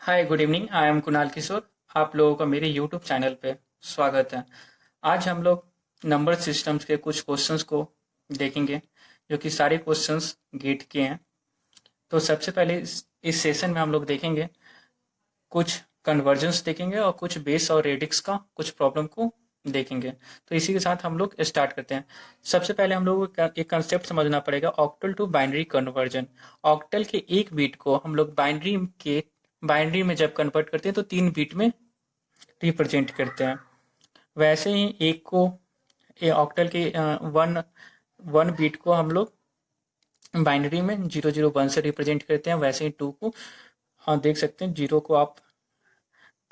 Hi good evening. I am Kunal Kishore. आप लोगों का मेरे यूट्यूब चैनल पे स्वागत है। आज हम लोग नंबर सिस्टम्स के कुछ क्वेश्चंस को देखेंगे, जो कि सारे क्वेश्चंस गेट के हैं। तो सबसे पहले इस सेशन में हम लोग देखेंगे कुछ कन्वर्जन्स देखेंगे और कुछ बेस और रेडिक्स का कुछ प्रॉब्लम को देखेंगे। तो इसी के साथ हम लोग स्टार्ट करते हैं। सबसे पहले हम लोग को एक कंसेप्ट समझना पड़ेगा, octal to binary conversion. Octal के एक बीट को हम लोग बाइनरी में जब कन्वर्ट करते हैं तो 3 बीट में रिप्रेजेंट करते हैं। वैसे ही एक को ऑक्टल के वन वन बीट को हम लोग बाइनरी में 001 से रिप्रेजेंट करते हैं। वैसे ही टू को देख सकते हैं, जीरो को आप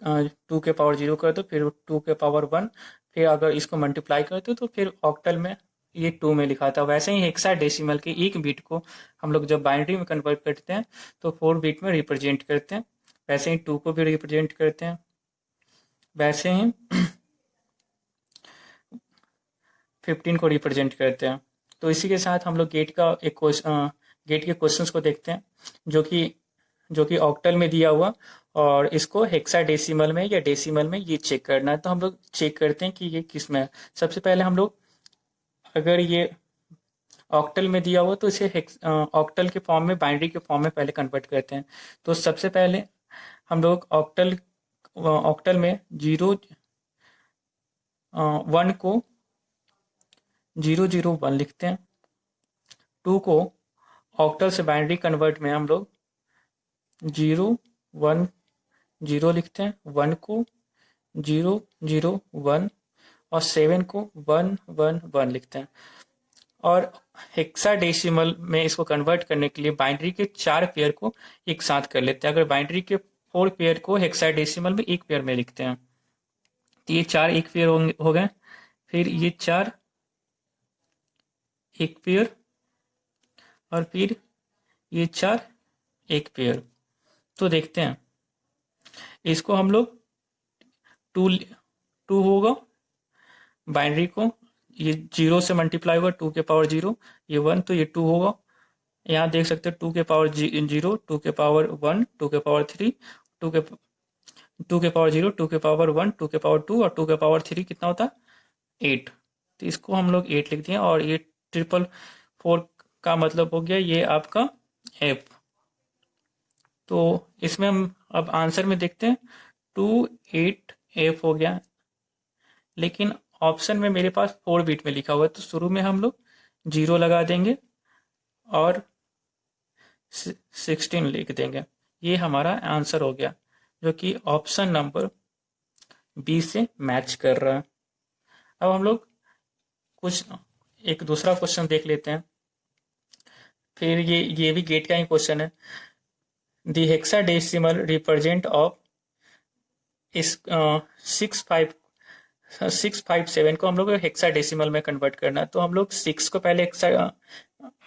2 के पावर 0 कर दो, फिर 2 के पावर 1, फिर अगर इसको मल्टीप्लाई करते हो तो फिर ऑक्टल में ये 2 में लिखा था। वैसे ही हेक्साडेसिमल के एक बीट को हम लोग जब बाइनरी में कन्वर्ट करते हैं तो 4 बीट में रिप्रेजेंट करते हैं। वैसे ही 2 को भी रिप्रेजेंट करते हैं। वैसे ही 15 को रिप्रेजेंट करते हैं। तो इसी के साथ हम लोग गेट के क्वेश्चंस को देखते हैं, जो कि ऑक्टल में दिया हुआ, और इसको हेक्साडेसिमल में या डेसिमल में ये चेक करना है। तो हम लोग चेक करते हैं कि ये किस में है। सबसे पहले हम लोग, अगर ये ऑक्टल में दिया हुआ तो इसे ऑक्टल के फॉर्म में, बाइनरी के फॉर्म में पहले कन्वर्ट करते हैं। तो सबसे पहले हम लोग ऑक्टल में 1 को 001 लिखते हैं। 2 को ऑक्टल से बाइनरी कन्वर्ट में हम लोग 010 लिखते हैं। 1 को 001 और 7 को 111 लिखते हैं। और हेक्साडेसिमल में इसको कन्वर्ट करने के लिए बाइनरी के 4 पेयर को एक साथ कर लेते हैं। अगर बाइनरी के 4 पेयर को हेक्साडेसिमल में एक पेयर में लिखते हैं तो ये 4 एक पेयर हो गए। फिर ये 4 एक पेयर, और फिर ये 4 एक पेयर। तो देखते हैं, इसको हम लोग टू टू होगा बाइनरी को, ये 0 से मल्टीप्लाई होगा 2 के पावर 0, ये 1, तो ये 2 होगा। यहाँ देख सकते हैं 2 के पावर 0, 2 के पावर 1, 2 के पावर 3, 2 के पावर 0, 2 के पावर 1, 2 के पावर 2 और 2 के पावर 3 कितना होता है 8। तो इसको हम लोग 8 लिख दिए। और ये 444 का मतलब हो गया ये आपका एफ। तो इसमें हम अब आंसर में देखते हैं 28F हो गया। लेकिन ऑप्शन में मेरे पास 4 बीट में लिखा हुआ है, तो शुरू में हम लोग 0 लगा देंगे और 16 लिख देंगे। ये हमारा आंसर हो गया, जो कि ऑप्शन नंबर बी से मैच कर रहा है। अब हम लोग एक दूसरा क्वेश्चन देख लेते हैं। फिर ये भी गेट का ही क्वेश्चन है। द हेक्साडेसिमल रिप्रेजेंट ऑफ इस 657 को हम लोग हेक्साडेसिमल में कन्वर्ट करना है। तो हम लोग 6 को पहले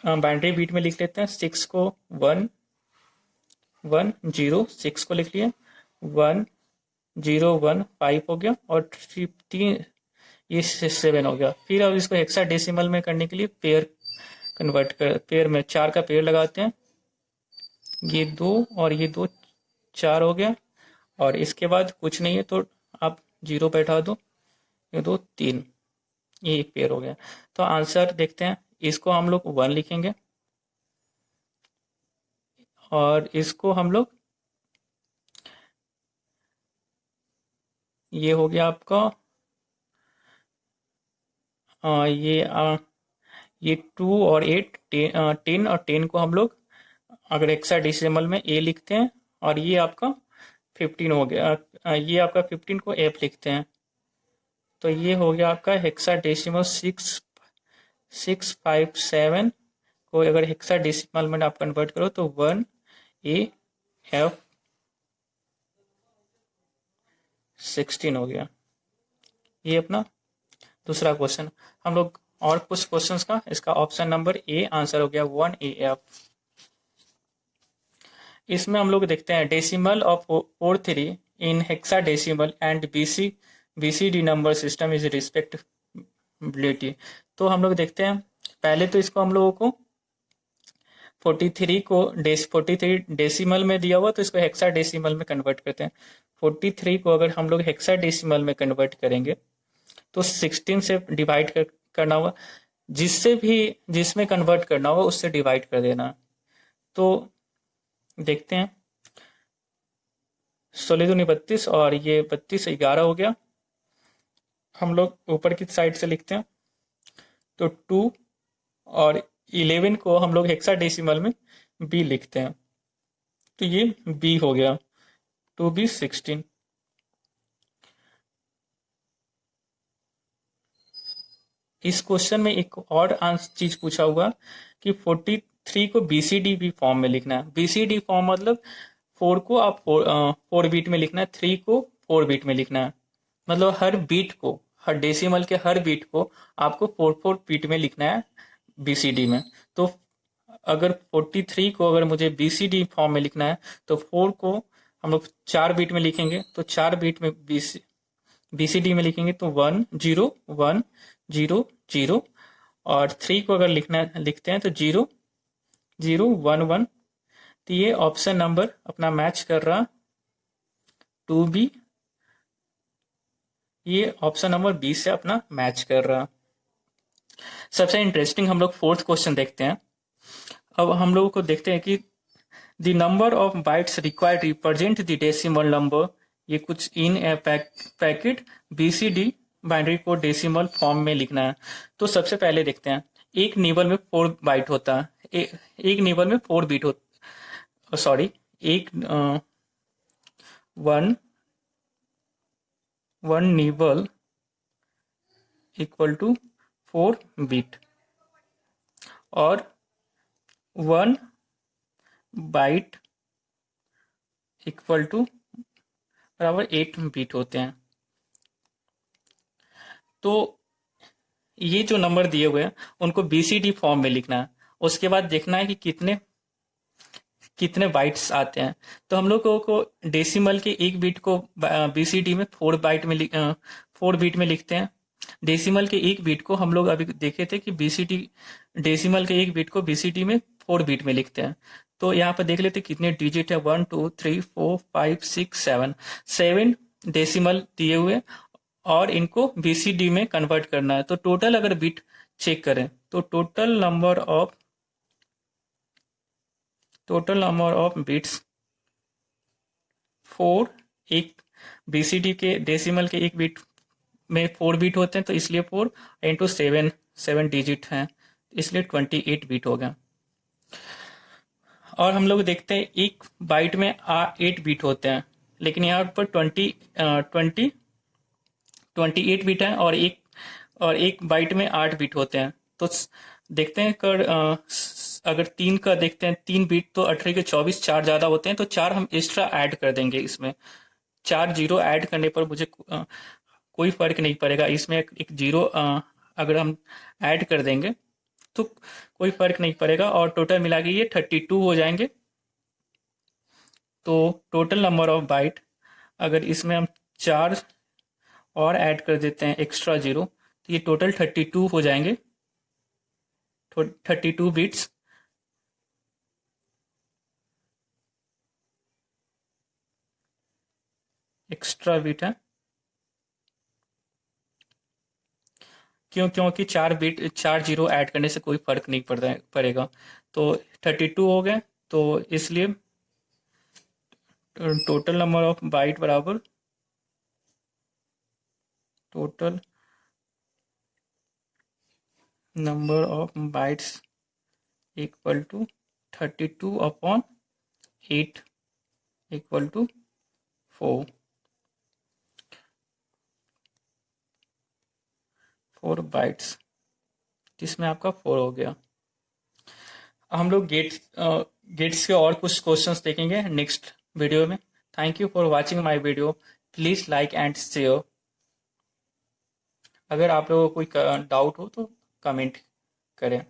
बाइनरी बीट में लिख लेते हैं। 6 को 110, 6 को लिख लिए, 1015 हो गया, और 3 ये 7 हो गया। फिर अब इसको हेक्साडेसिमल में करने के लिए पेयर में 4 का पेयर लगाते हैं। ये 2 और ये 2, 4 हो गया। और इसके बाद कुछ नहीं है तो आप 0 बैठा दो, ये 2 3, ये एक पेयर हो गया। तो आंसर देखते हैं, इसको हम लोग 1 लिखेंगे और इसको हम लोग, ये हो गया आपका ये 2 और 8, 10 और 10 को हम लोग अगर हेक्साडेसिमल में ए लिखते हैं, और ये आपका 15 हो गया। ये आपका 15 को एफ लिखते हैं। तो ये हो गया आपका हेक्साडेसिमल 657 को अगर हेक्साडेसिमल में आप कन्वर्ट करो तो 1AF 16 हो गया। ये अपना दूसरा क्वेश्चन। हम लोग और कुछ क्वेश्चंस का, इसका ऑप्शन नंबर ए आंसर हो गया 1AF। इसमें हम लोग देखते हैं decimal of 43 in hexadecimal and BCD number system is respectability. तो हम लोग देखते हैं, पहले तो इसको हम लोगों को 43 को 43 डेसिमल में दिया हुआ तो इसको हेक्सा डेसिमल में कन्वर्ट करते हैं। 43 को अगर हम लोग हेक्सा डेसिमल में कन्वर्ट करेंगे तो 16 से डिवाइड करना होगा, जिसमें कन्वर्ट करना होगा उससे डिवाइड कर देना। तो देखते हैं, 16 दूनी 32 और ये 32 11 हो गया। हम लोग ऊपर की साइड से लिखते हैं तो 2 और 11 को हम लोग हेक्सा डेसिमल में बी लिखते हैं, तो ये बी हो गया, 2b 16। इस क्वेश्चन में एक और आंसर चीज पूछा हुआ कि 43 को BCD फॉर्म में लिखना है। BCD फॉर्म मतलब 4 को आप 4 बीट में लिखना है, 3 को 4 बीट में लिखना है। मतलब हर बीट को, हर डेसिमल के हर बीट को आपको 4 बीट में लिखना है BCD में। तो अगर 43 को अगर मुझे BCD फॉर्म में लिखना है तो 4 को हम लोग 4 बीट में लिखेंगे, तो 4 बीट में BCD में लिखेंगे तो 1 0 1 0 0, और 3 को अगर लिखते हैं तो 0 0 1 1। तो ये ऑप्शन नंबर अपना मैच कर रहा 2B, ये ऑप्शन नंबर बी से अपना मैच कर रहा। सबसे इंटरेस्टिंग हम लोग फोर्थ क्वेश्चन देखते हैं। अब हम लोगों को देखते हैं कि the number of bytes required represent the decimal number, ये कुछ इन ए पैकेट BCD बाइनरी को डेसिमल फॉर्म में लिखना है। तो सबसे पहले देखते हैं, एक निबल में 4 बाइट होता है, एक निबल में 4 बीट होता, सॉरी एक one nibble equal to 4 bit और 1 बाइट इक्वल टू बराबर 8 बीट होते हैं। तो ये जो नंबर दिए हुए हैं उनको BCD फॉर्म में लिखना है। उसके बाद देखना है कि कितने बाइट्स आते हैं। तो हम लोगों को डेसिमल के एक बीट को BCD में 4 बीट में लिखते हैं। डेसिमल के एक बीट को हम लोग अभी देखे थे कि डेसिमल के एक बीट को BCD में 4 बीट में लिखते हैं। तो यहाँ पर देख लेते कितने डिजिट है, 1 2 3 4 5 6 7 डेसिमल दिए हुए और इनको BCD में कन्वर्ट करना है। तो टोटल अगर बीट चेक करें तो टोटल नंबर ऑफ बिट्स 4, एक BCD के डेसिमल के एक बीट में 4 बीट होते हैं, तो इसलिए 4 इंटू 7 डिजिट हैं, इसलिए 28 बीट हो गया। और हम लोग देखते हैं एक बाइट में 8 बीट होते हैं, लेकिन यहाँ पर 28 बीट है और एक बाइट में 8 बीट होते हैं। तो देखते हैं अगर 3 का देखते हैं, 3 बीट तो 18 के 24, 4 ज़्यादा होते हैं, तो 4 हम एक्स्ट्रा ऐड कर देंगे इसमें। 4 जीरो ऐड करने पर मुझे कोई फर्क नहीं पड़ेगा, इसमें एक जीरो अगर हम ऐड कर देंगे तो कोई फर्क नहीं पड़ेगा, और टोटल मिला के ये 32 हो जाएंगे। तो टोटल नंबर ऑफ बाइट अगर इसमें हम 4 और ऐड कर देते हैं एक्स्ट्रा जीरो, तो ये टोटल 32 हो जाएंगे, 32 बिट्स। एक्स्ट्रा बिट है क्योंकि 4 जीरो ऐड करने से कोई फर्क नहीं पड़ेगा। तो 32 हो गए, तो इसलिए टोटल नंबर ऑफ बाइट बराबर total number of bytes equal to 32 upon 8 equal to 4 bytes, जिसमें आपका 4 हो गया। हम लोग गेट्स के और कुछ क्वेश्चंस देखेंगे नेक्स्ट वीडियो में। Thank you for watching my video. Please like and share. अगर आप लोगों को कोई डाउट हो तो कमेंट करें।